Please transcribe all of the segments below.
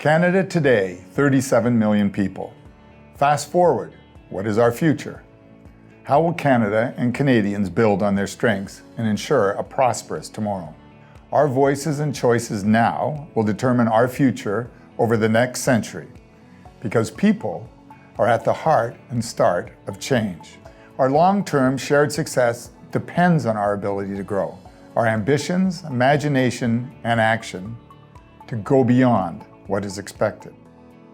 Canada today, 37 million people. Fast forward, what is our future? How will Canada and Canadians build on their strengths and ensure a prosperous tomorrow? Our voices and choices now will determine our future over the next century, because people are at the heart and start of change. Our long-term shared success depends on our ability to grow, our ambitions, imagination, and action to go beyond what is expected.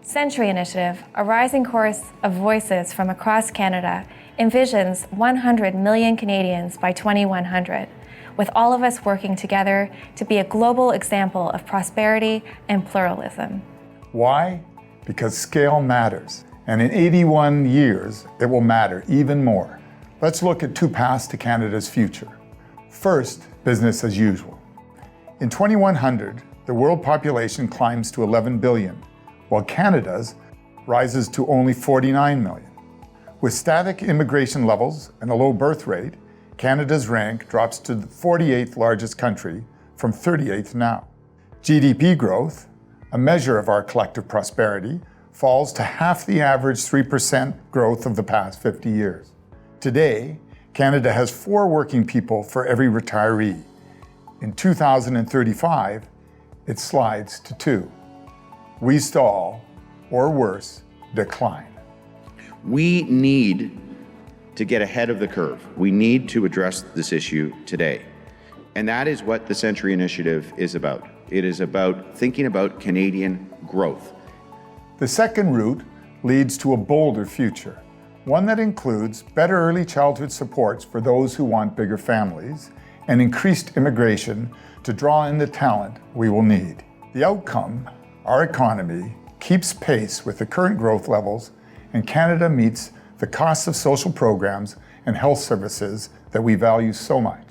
Century Initiative, a rising chorus of voices from across Canada, envisions 100 million Canadians by 2100, with all of us working together to be a global example of prosperity and pluralism. Why? Because scale matters, and in 81 years, it will matter even more. Let's look at two paths to Canada's future. First, business as usual. In 2100, the world population climbs to 11 billion, while Canada's rises to only 49 million. With static immigration levels and a low birth rate, Canada's rank drops to the 48th largest country from 38th now. GDP growth, a measure of our collective prosperity, falls to half the average 3% growth of the past 50 years. Today, Canada has 4 working people for every retiree. In 2035, it slides to 2. We stall, or worse, decline. We need to get ahead of the curve. We need to address this issue today. And that is what the Century Initiative is about. It is about thinking about Canadian growth. The second route leads to a bolder future, one that includes better early childhood supports for those who want bigger families and increased immigration to draw in the talent we will need. The outcome, our economy, keeps pace with the current growth levels, and Canada meets the costs of social programs and health services that we value so much.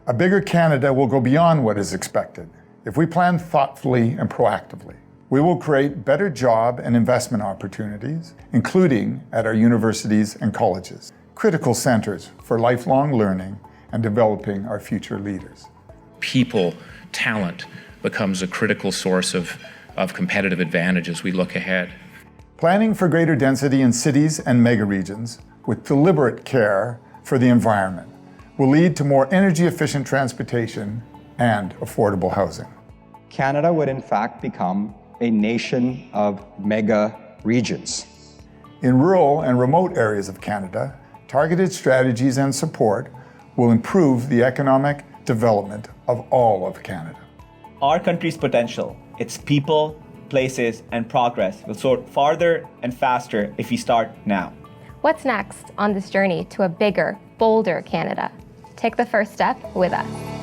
A bigger Canada will go beyond what is expected if we plan thoughtfully and proactively. We will create better job and investment opportunities, including at our universities and colleges, critical centers for lifelong learning and developing our future leaders. People, talent becomes a critical source of competitive advantage as we look ahead. Planning for greater density in cities and megaregions with deliberate care for the environment will lead to more energy-efficient transportation and affordable housing. Canada would in fact become a nation of mega regions. In rural and remote areas of Canada, targeted strategies and support will improve the economic development of all of Canada. Our country's potential, its people, places, and progress will soar farther and faster if we start now. What's next on this journey to a bigger, bolder Canada? Take the first step with us.